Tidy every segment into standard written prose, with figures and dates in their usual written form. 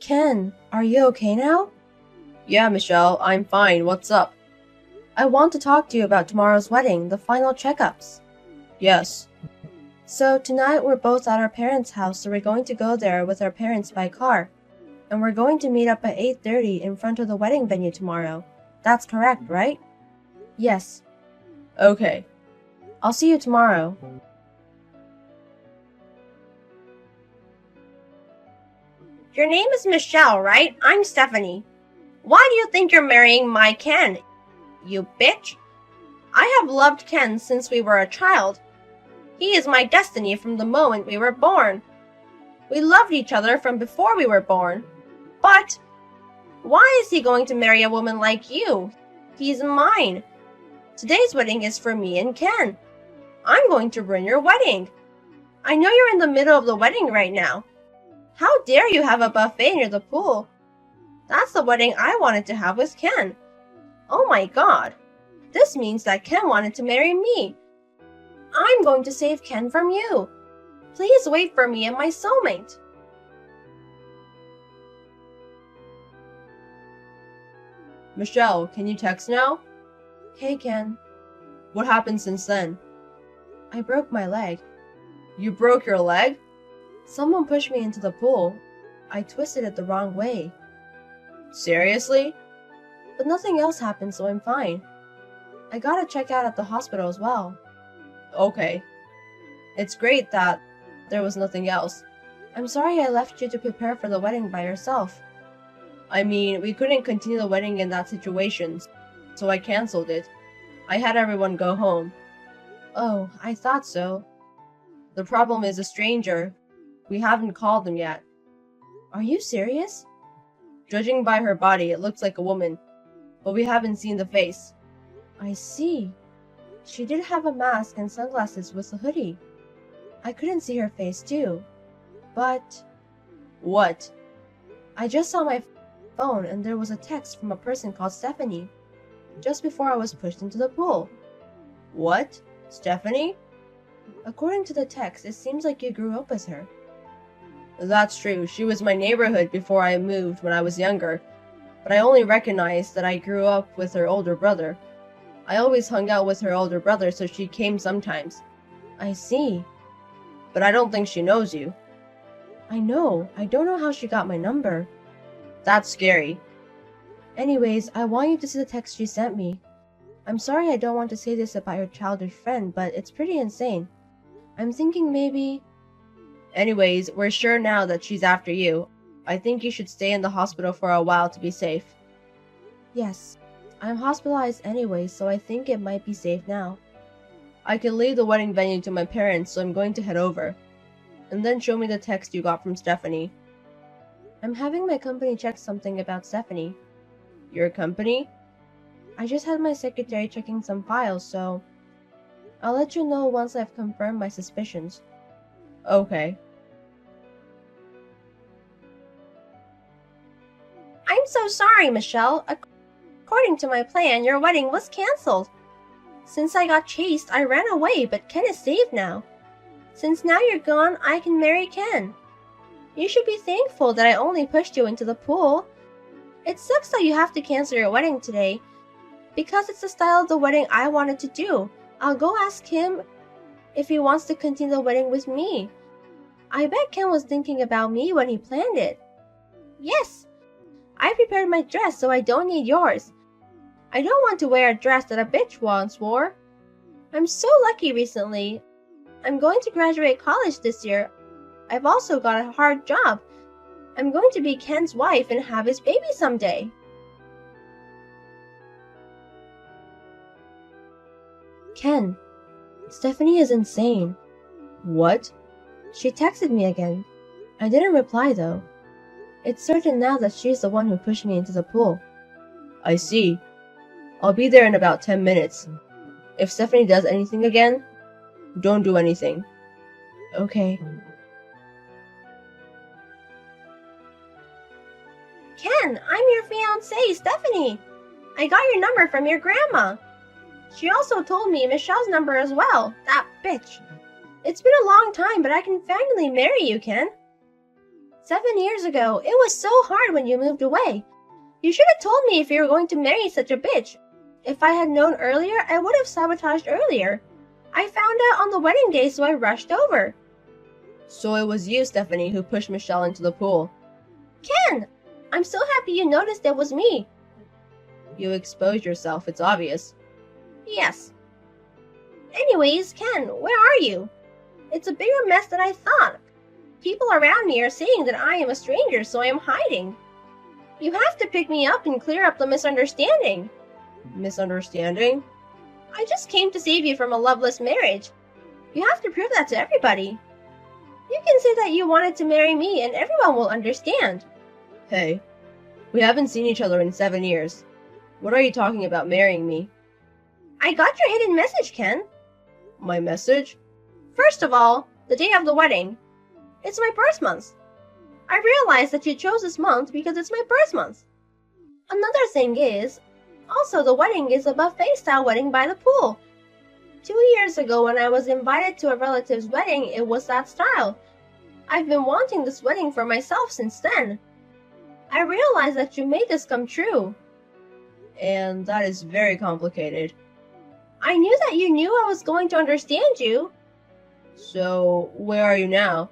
Ken, are you okay now? Yeah, Michelle, I'm fine. What's up? I want to talk to you about tomorrow's wedding, the final checkups. Yes. So, tonight we're both at our parents' house, so we're going to go there with our parents by car. And we're going to meet up at 8:30 in front of the wedding venue tomorrow. That's correct, right? Yes. Okay. I'll see you tomorrow. Your name is Michelle, right? I'm Stephanie. Why do you think you're marrying my Ken, you bitch? I have loved Ken since we were a child. He is my destiny from the moment we were born. We loved each other from before we were born. But why is he going to marry a woman like you? He's mine. Today's wedding is for me and Ken. I'm going to ruin your wedding. I know you're in the middle of the wedding right now. How dare you have a buffet near the pool? That's the wedding I wanted to have with Ken. Oh my god. This means that Ken wanted to marry me. I'm going to save Ken from you. Please wait for me and my soulmate. Michelle, can you text now? Hey, Ken. What happened since then? I broke my leg. You broke your leg? Someone pushed me into the pool. I twisted it the wrong way. Seriously? But nothing else happened, so I'm fine. I gotta check out at the hospital as well. Okay. It's great that there was nothing else. I'm sorry I left you to prepare for the wedding by yourself. I mean, we couldn't continue the wedding in that situation, so I canceled it. I had everyone go home. Oh, I thought so. The problem is a stranger. We haven't called them yet. Are you serious? Judging by her body, it looks like a woman, but we haven't seen the face. I see. She did have a mask and sunglasses with a hoodie. I couldn't see her face too. But... What? I just saw my phone and there was a text from a person called Stephanie, just before I was pushed into the pool. What? Stephanie? According to the text, it seems like you grew up with her. That's true. She was my neighborhood before I moved when I was younger, but I only recognized that I grew up with her older brother. I always hung out with her older brother, so she came sometimes. I see. But I don't think she knows you. I know. I don't know how she got my number. That's scary. Anyways, I want you to see the text she sent me. I'm sorry I don't want to say this about your childish friend, but it's pretty insane. I'm thinking maybe... Anyways, we're sure now that she's after you. I think you should stay in the hospital for a while to be safe. Yes. I'm hospitalized anyway, so I think it might be safe now. I can leave the wedding venue to my parents, so I'm going to head over. And then show me the text you got from Stephanie. I'm having my company check something about Stephanie. Your company? I just had my secretary checking some files, so... I'll let you know once I've confirmed my suspicions. Okay. I'm so sorry, Michelle. According to my plan, your wedding was canceled. Since I got chased, I ran away, but Ken is safe now. Since now you're gone, I can marry Ken. You should be thankful that I only pushed you into the pool. It sucks that you have to cancel your wedding today, because it's the style of the wedding I wanted to do. I'll go ask him if he wants to continue the wedding with me. I bet Ken was thinking about me when he planned it. Yes, I prepared my dress so I don't need yours. I don't want to wear a dress that a bitch once wore. I'm so lucky recently. I'm going to graduate college this year. I've also got a hard job. I'm going to be Ken's wife and have his baby someday. Ken, Stephanie is insane. What? She texted me again. I didn't reply though. It's certain now that she's the one who pushed me into the pool. I see. I'll be there in about 10 minutes. If Stephanie does anything again, don't do anything. Okay. Ken, I'm your fiancée, Stephanie. I got your number from your grandma. She also told me Michelle's number as well, that bitch. It's been a long time, but I can finally marry you, Ken. 7 years ago. It was so hard when you moved away. You should have told me if you were going to marry such a bitch. If I had known earlier, I would have sabotaged earlier. I found out on the wedding day, so I rushed over. So it was you, Stephanie, who pushed Michelle into the pool. Ken! I'm so happy you noticed it was me. You exposed yourself, it's obvious. Yes. Anyways, Ken, where are you? It's a bigger mess than I thought. People around me are saying that I am a stranger, so I am hiding. You have to pick me up and clear up the misunderstanding. Misunderstanding? I just came to save you from a loveless marriage. You have to prove that to everybody. You can say that you wanted to marry me and everyone will understand. Hey, we haven't seen each other in 7 years. What are you talking about marrying me? I got your hidden message, Ken. My message? First of all, the day of the wedding. It's my birth month. I realized that you chose this month because it's my birth month. Another thing is, also the wedding is a buffet-style wedding by the pool. 2 years ago when I was invited to a relative's wedding, it was that style. I've been wanting this wedding for myself since then. I realized that you made this come true. And that is very complicated. I knew that you knew I was going to understand you. So, where are you now?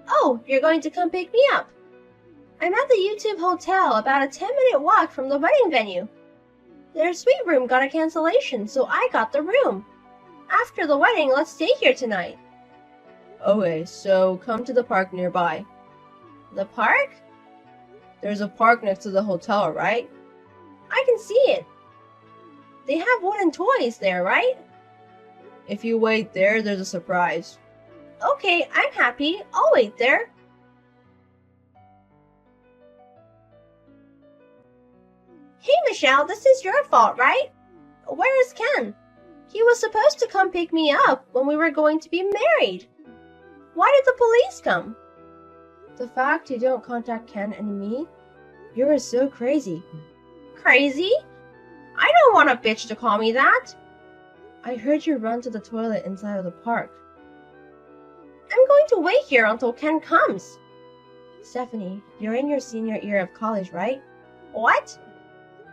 Oh, you're going to come pick me up. I'm at the YouTube Hotel, about a 10-minute walk from the wedding venue. Their suite room got a cancellation, so I got the room. After the wedding, let's stay here tonight. Okay, so come to the park nearby. The park? There's a park next to the hotel, right? I can see it. They have wooden toys there, right? If you wait there, there's a surprise. Okay, I'm happy. I'll wait there. Hey, Michelle, this is your fault, right? Where is Ken? He was supposed to come pick me up when we were going to be married. Why did the police come? The fact you don't contact Ken and me? You are so crazy. Crazy? I don't want a bitch to call me that. I heard you run to the toilet inside of the park. I'm going to wait here until Ken comes. Stephanie, you're in your senior year of college, right? What?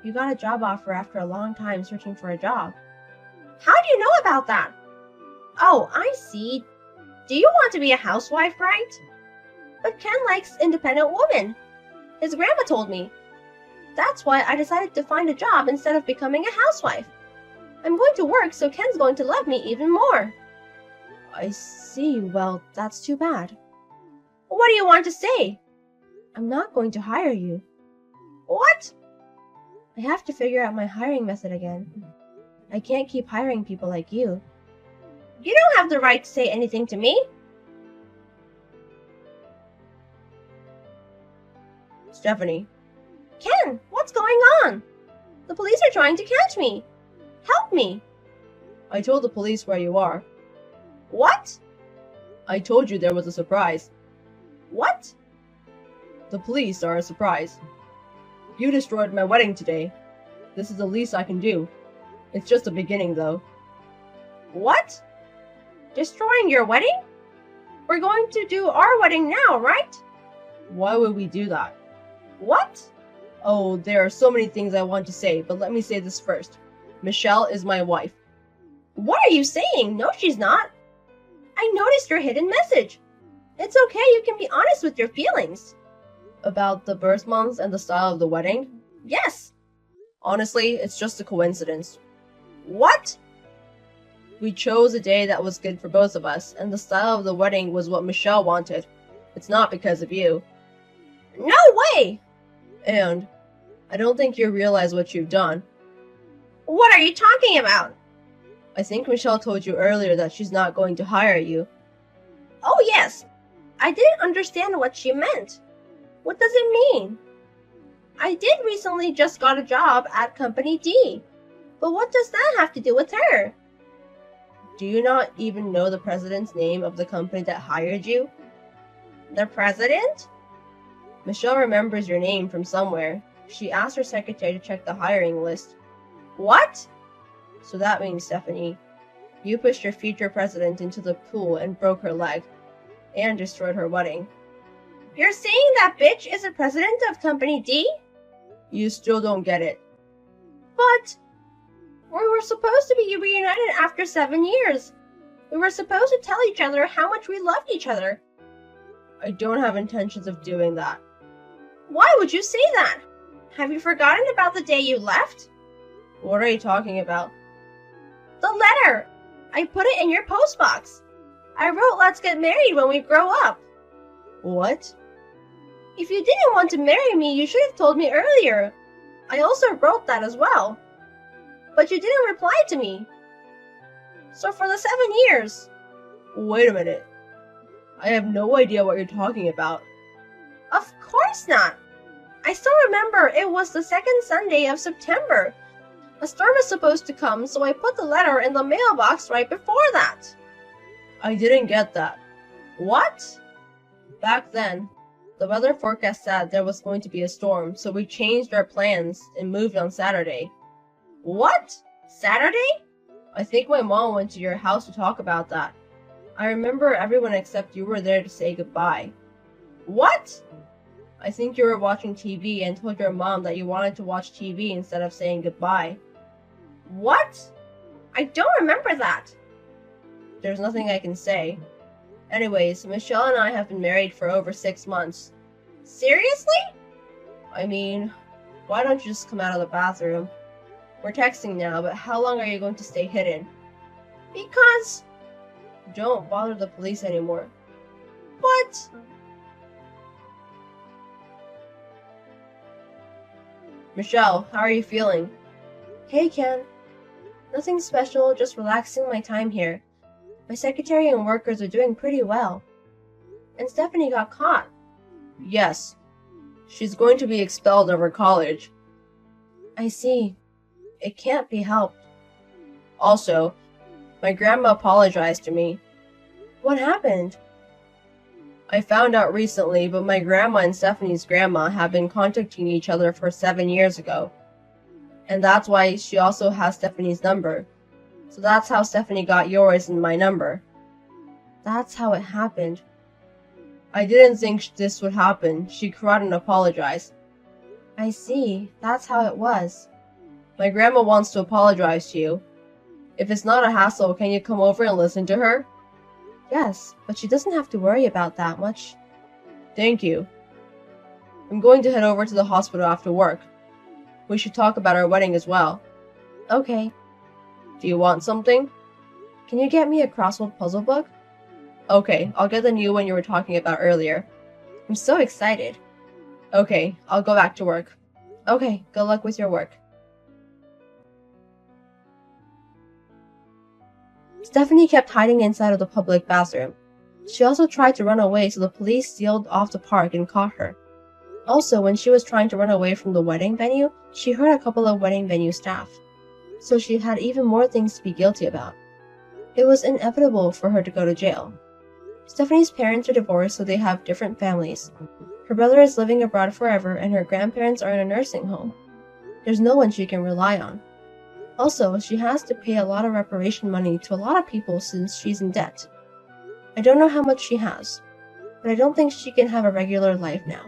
You got a job offer after a long time searching for a job. How do you know about that? Oh, I see. Do you want to be a housewife, right? But Ken likes independent women. His grandma told me. That's why I decided to find a job instead of becoming a housewife. I'm going to work, so Ken's going to love me even more. I see. Well, that's too bad. What do you want to say? I'm not going to hire you. What? I have to figure out my hiring method again. I can't keep hiring people like you. You don't have the right to say anything to me. Stephanie. Ken, what's going on? The police are trying to catch me. Help me. I told the police where you are. What? I told you there was a surprise. What? The police are a surprise. You destroyed my wedding today. This is the least I can do. It's just the beginning, though. What? Destroying your wedding? We're going to do our wedding now, right? Why would we do that? What? Oh, there are so many things I want to say, but let me say this first. Michelle is my wife. What are you saying? No, she's not. I noticed your hidden message. It's okay, you can be honest with your feelings. About the birth months and the style of the wedding? Yes. Honestly, it's just a coincidence. What? We chose a day that was good for both of us, and the style of the wedding was what Michelle wanted. It's not because of you. No way! And I don't think you realize what you've done. What are you talking about? I think Michelle told you earlier that she's not going to hire you. Oh yes. I didn't understand what she meant. What does it mean? I did recently just got a job at Company D. But what does that have to do with her? Do you not even know the president's name of the company that hired you? The president? Michelle remembers your name from somewhere. She asked her secretary to check the hiring list. What? So that means, Stephanie, you pushed your future president into the pool and broke her leg, and destroyed her wedding. You're saying that bitch is the president of Company D? You still don't get it. But we were supposed to be reunited after 7 years. We were supposed to tell each other how much we loved each other. I don't have intentions of doing that. Why would you say that? Have you forgotten about the day you left? What are you talking about? The letter! I put it in your postbox. I wrote let's get married when we grow up. What? If you didn't want to marry me, you should have told me earlier. I also wrote that as well. But you didn't reply to me. So for the 7 years... Wait a minute. I have no idea what you're talking about. Of course not. I still remember it was the second Sunday of September. A storm is supposed to come, so I put the letter in the mailbox right before that. I didn't get that. What? Back then, the weather forecast said there was going to be a storm, so we changed our plans and moved on Saturday. What? Saturday? I think my mom went to your house to talk about that. I remember everyone except you were there to say goodbye. What? I think you were watching TV and told your mom that you wanted to watch TV instead of saying goodbye. What? I don't remember that. There's nothing I can say. Anyways, Michelle and I have been married for over 6 months. Seriously? I mean, why don't you just come out of the bathroom? We're texting now, but how long are you going to stay hidden? Because... Don't bother the police anymore. But... Michelle, how are you feeling? Hey, Ken. Nothing special, just relaxing my time here. My secretary and workers are doing pretty well. And Stephanie got caught. Yes. She's going to be expelled of her college. I see. It can't be helped. Also, my grandma apologized to me. What happened? I found out recently, but my grandma and Stephanie's grandma have been contacting each other for 7 years ago. And that's why she also has Stephanie's number. So that's how Stephanie got yours and my number. That's how it happened. I didn't think this would happen. She cried and apologized. I see. That's how it was. My grandma wants to apologize to you. If it's not a hassle, can you come over and listen to her? Yes, but she doesn't have to worry about that much. Thank you. I'm going to head over to the hospital after work. We should talk about our wedding as well. Okay. Do you want something? Can you get me a crossword puzzle book? Okay, I'll get the new one you were talking about earlier. I'm so excited. Okay, I'll go back to work. Okay, good luck with your work. Stephanie kept hiding inside of the public bathroom. She also tried to run away, so the police sealed off the park and caught her. Also, when she was trying to run away from the wedding venue, she hurt a couple of wedding venue staff. So she had even more things to be guilty about. It was inevitable for her to go to jail. Stephanie's parents are divorced, so they have different families. Her brother is living abroad forever, and her grandparents are in a nursing home. There's no one she can rely on. Also, she has to pay a lot of reparation money to a lot of people since she's in debt. I don't know how much she has, but I don't think she can have a regular life now.